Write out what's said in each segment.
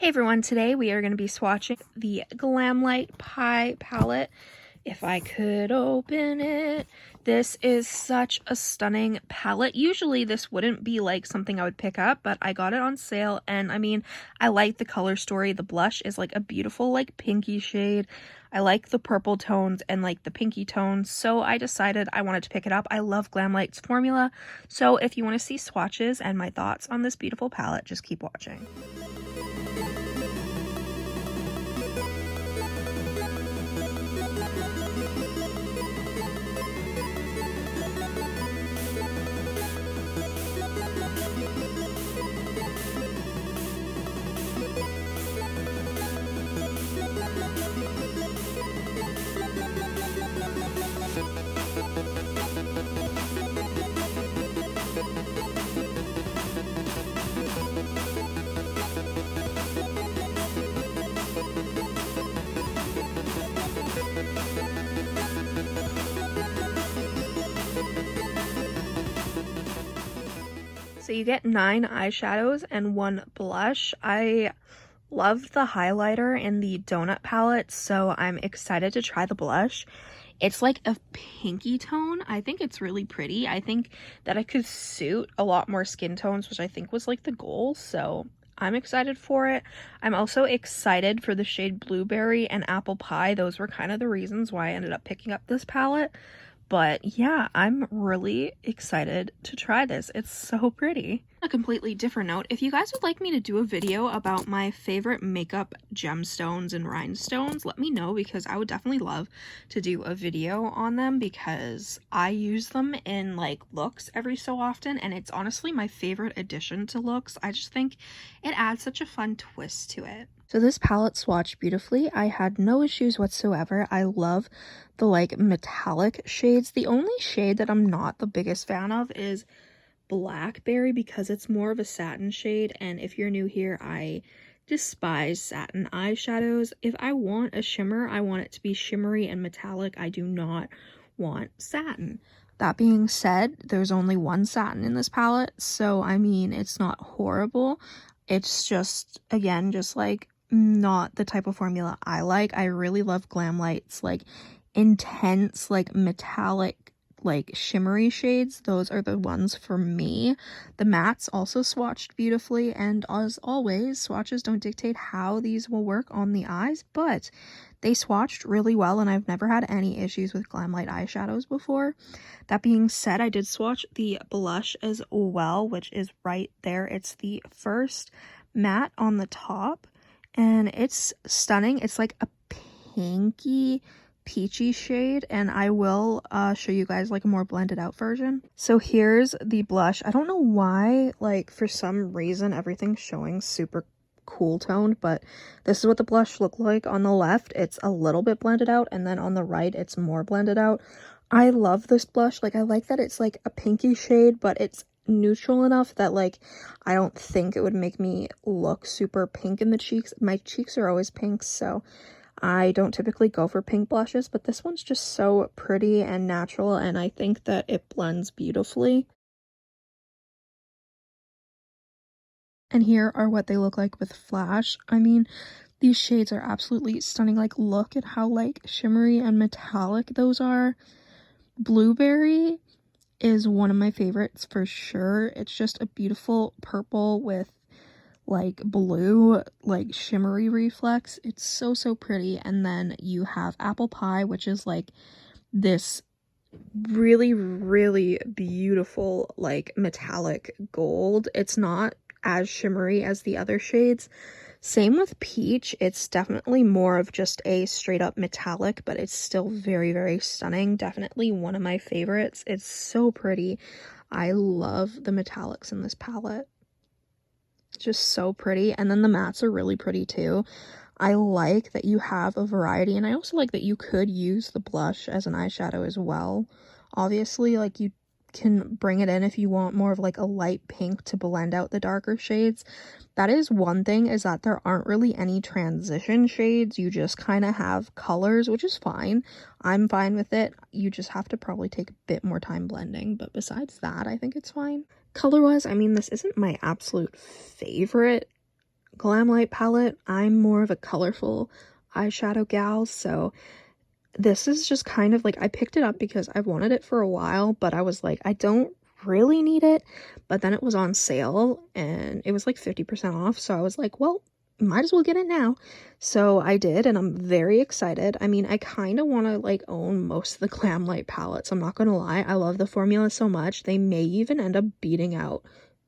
Hey everyone, today we are going to be swatching the Glamlite Pie palette. If I could open it. This is such a stunning palette. Usually this wouldn't be like something I would pick up, but I got it on sale, and I mean, I like the color story. The blush is like a beautiful like pinky shade. I like the purple tones and like the pinky tones, so I decided I wanted to pick it up. I love Glamlite's formula, so if you want to see swatches and my thoughts on this beautiful palette, just keep watching. So you get 9 eyeshadows and 1 blush. I love the highlighter in the donut palette, so I'm excited to try the blush. It's like a pinky tone. I think it's really pretty. I think that it could suit a lot more skin tones, which I think was like the goal, so I'm excited for it. I'm also excited for the shade Blueberry and Apple Pie. Those were kind of the reasons why I ended up picking up this palette. But yeah, I'm really excited to try this. It's so pretty. A completely different note, if you guys would like me to do a video about my favorite makeup gemstones and rhinestones, let me know, because I would definitely love to do a video on them, because I use them in like looks every so often, and it's honestly my favorite addition to looks. I just think it adds such a fun twist to it. So this palette swatched beautifully. I had no issues whatsoever. I love the like metallic shades. The only shade that I'm not the biggest fan of is Blackberry, because it's more of a satin shade, and if you're new here, I despise satin eyeshadows. If I want a shimmer, I want it to be shimmery and metallic. I do not want satin. That being said, there's only 1 satin in this palette, so I mean, it's not horrible. It's just, again, just like not the type of formula I like. I really love Glamlite's like intense, like metallic, like shimmery shades. Those are the ones for me. The mattes also swatched beautifully, and as always, swatches don't dictate how these will work on the eyes, but they swatched really well, and I've never had any issues with Glamlite eyeshadows before. That being said, I did swatch the blush as well, which is right there. It's the first matte on the top, and it's stunning. It's like a pinky peachy shade, and I will show you guys like a more blended out version. So here's the blush. I don't know why, like for some reason everything's showing super cool toned, but this is what the blush looked like. On the left it's a little bit blended out, and then on the right it's more blended out. I love this blush. Like, I like that it's like a pinky shade, but it's neutral enough that like I don't think it would make me look super pink in the cheeks. My cheeks are always pink, so I don't typically go for pink blushes, but this one's just so pretty and natural, and I think that it blends beautifully. And here are what they look like with flash. I mean, these shades are absolutely stunning. Like, look at how like shimmery and metallic those are. Blueberry is one of my favorites for sure. It's just a beautiful purple with like blue, like shimmery reflex. It's so pretty. And then you have Apple Pie, which is like this really beautiful like metallic gold. It's not as shimmery as the other shades. Same with Peach. It's definitely more of just a straight up metallic, but it's still very stunning. Definitely one of my favorites. It's so pretty. I love the metallics in this palette. It's just so pretty. And then the mattes are really pretty too. I like that you have a variety, and I also like that you could use the blush as an eyeshadow as well. Obviously, like, you can bring it in if you want more of like a light pink to blend out the darker shades. That is one thing, is that there aren't really any transition shades. You just kind of have colors, which is fine. I'm fine with it. You just have to probably take a bit more time blending, but besides that, I think it's fine. Color wise, I mean, this isn't my absolute favorite Glamlite palette. I'm more of a colorful eyeshadow gal, so this is just kind of like, I picked it up because I've wanted it for a while, but I was like, I don't really need it. But then it was on sale and it was like 50% off, so I was like, well, might as well get it now. So I did, and I'm very excited. I mean, I kind of want to like own most of the Glamlite palettes, I'm not gonna lie. I love the formula so much. They may even end up beating out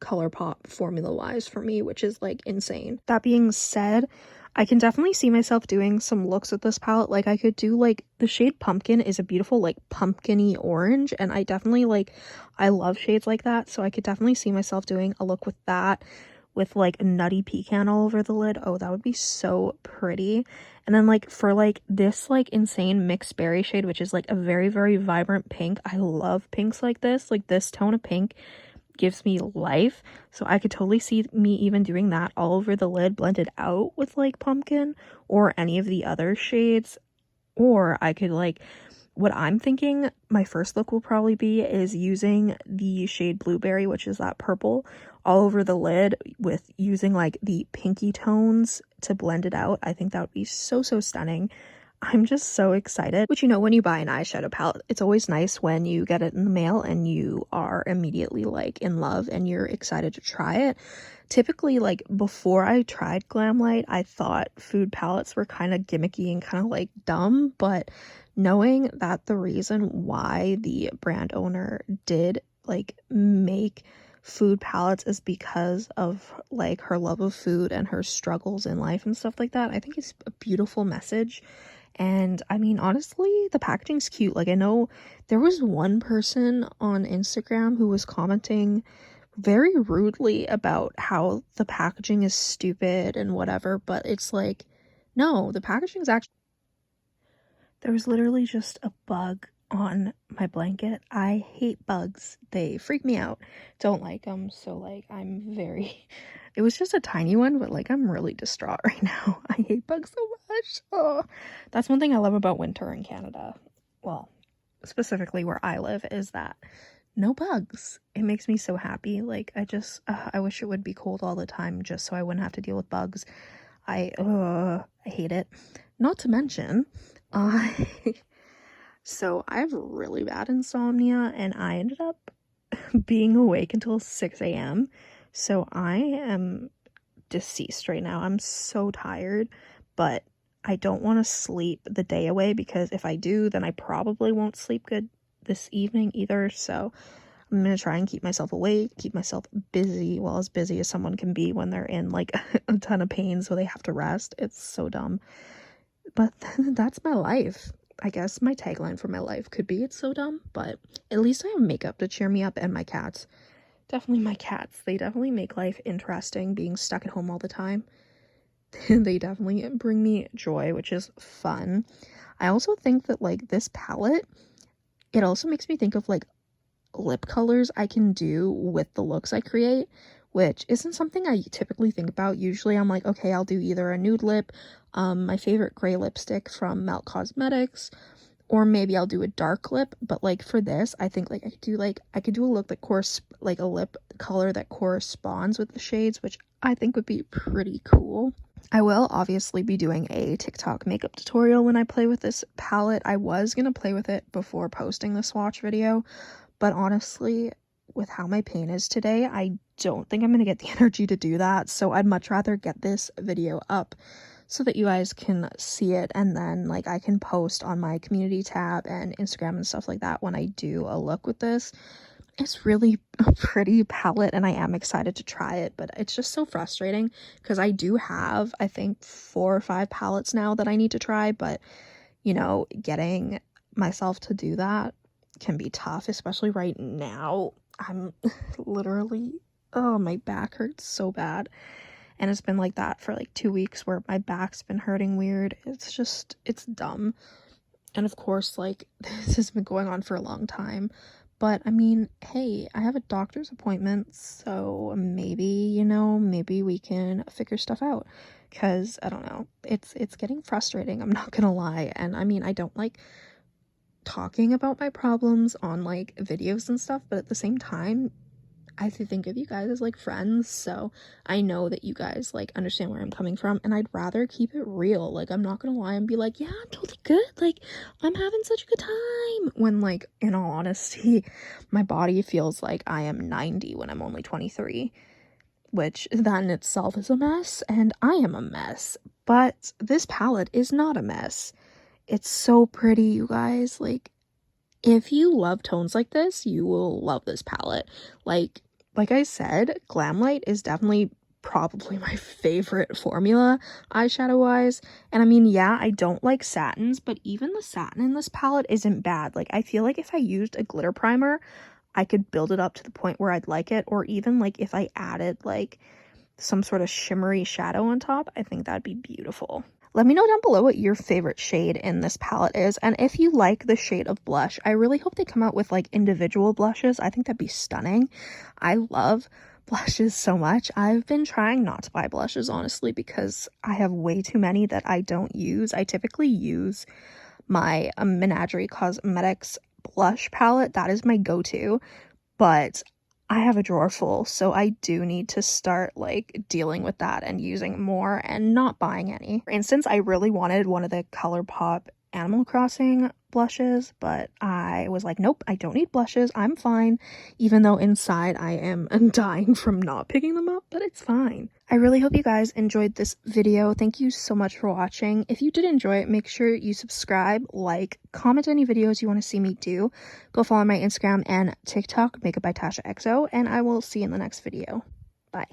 ColourPop formula wise for me, which is like insane. That being said, I can definitely see myself doing some looks with this palette. Like, I could do like, the shade Pumpkin is a beautiful like pumpkin-y orange, and I definitely like, I love shades like that, so I could definitely see myself doing a look with that, with like a nutty pecan all over the lid. Oh, that would be so pretty. And then like for like this like insane mixed berry shade, which is like a very, very vibrant pink. I love pinks like this. Like, this tone of pink gives me life, so I could totally see me even doing that all over the lid, blended out with like pumpkin or any of the other shades. Or I could like, what I'm thinking my first look will probably be is using the shade Blueberry, which is that purple, all over the lid, with using like the pinky tones to blend it out. I think that would be so, so stunning. I'm just so excited. But you know, when you buy an eyeshadow palette, it's always nice when you get it in the mail and you are immediately like in love and you're excited to try it. Typically, like before I tried Glamlite, I thought food palettes were kind of gimmicky and kind of like dumb, but knowing that the reason why the brand owner did like make food palettes is because of like her love of food and her struggles in life and stuff like that, I think it's a beautiful message. And I mean, honestly, the packaging's cute. Like, I know there was one person on Instagram who was commenting very rudely about how the packaging is stupid and whatever, but it's like, no, the packaging's actually, there was literally just a bug on my blanket. I hate bugs. They freak me out. Don't like them. So like, I'm very, it was just a tiny one, but like, I'm really distraught right now. I hate bugs so much. Oh, that's one thing I love about winter in Canada. Well, specifically where I live, is that no bugs. It makes me so happy. Like, I wish it would be cold all the time just so I wouldn't have to deal with bugs. I hate it. Not to mention, I so I have really bad insomnia, and I ended up being awake until 6 a.m. So I am deceased right now. I'm so tired, but I don't want to sleep the day away, because if I do, then I probably won't sleep good this evening either. So I'm gonna try and keep myself awake, keep myself busy, well, as busy as someone can be when they're in like a ton of pain, so they have to rest. It's so dumb. But that's my life. I guess my tagline for my life could be, it's so dumb, but at least I have makeup to cheer me up, and my cats. Definitely my cats. They definitely make life interesting, being stuck at home all the time. They definitely bring me joy, which is fun. I also think that like this palette, it also makes me think of like lip colors I can do with the looks I create, which isn't something I typically think about. Usually I'm like, okay, I'll do either a nude lip, my favorite gray lipstick from Melt Cosmetics, or maybe I'll do a dark lip. But like for this, I think like I could do a look that like a lip color that corresponds with the shades, which I think would be pretty cool. I will obviously be doing a TikTok makeup tutorial when I play with this palette. I was gonna play with it before posting the swatch video, but honestly, with how my pain is today, I don't think I'm gonna get the energy to do that. So I'd much rather get this video up so that you guys can see it, and then like I can post on my community tab and Instagram and stuff like that when I do a look with this. It's really a pretty palette, and I am excited to try it, but it's just so frustrating because I do have, I think, 4 or 5 palettes now that I need to try, but you know, getting myself to do that can be tough, especially right now. I'm literally, oh, my back hurts so bad, and it's been like that for like 2 weeks where my back's been hurting weird. It's dumb. And of course, like, this has been going on for a long time. But I mean, hey, I have a doctor's appointment, so maybe, you know, maybe we can figure stuff out. Because I don't know, it's getting frustrating, I'm not gonna lie. And I mean, I don't like talking about my problems on like videos and stuff, but at the same time, I think of you guys as like friends, so I know that you guys like understand where I'm coming from, and I'd rather keep it real. Like, I'm not gonna lie and be like, yeah, I'm totally good, like I'm having such a good time, when like in all honesty my body feels like I am 90 when I'm only 23, which that in itself is a mess, and I am a mess. But this palette is not a mess. It's so pretty, you guys. Like, if you love tones like this, you will love this palette. Like I said, Glamlite is definitely probably my favorite formula eyeshadow wise. And I mean, yeah, I don't like satins, but even the satin in this palette isn't bad. Like, I feel like if I used a glitter primer, I could build it up to the point where I'd like it, or even like if I added like some sort of shimmery shadow on top, I think that'd be beautiful. Let me know down below what your favorite shade in this palette is, and if you like the shade of blush. I really hope they come out with like individual blushes. I think that'd be stunning. I love blushes so much. I've been trying not to buy blushes, honestly, because I have way too many that I don't use. I typically use my Menagerie Cosmetics blush palette. That is my go-to, but I have a drawer full, so I do need to start like dealing with that and using more and not buying any. For instance, I really wanted one of the ColourPop Animal Crossing blushes, but I was like, nope, I don't need blushes, I'm fine, even though inside I am dying from not picking them up, but it's fine. I really hope you guys enjoyed this video. Thank you so much for watching. If you did enjoy it, make sure you subscribe, like, comment any videos you want to see me do. Go follow my Instagram and TikTok, Makeup by Tasha XO, and I will see you in the next video. Bye.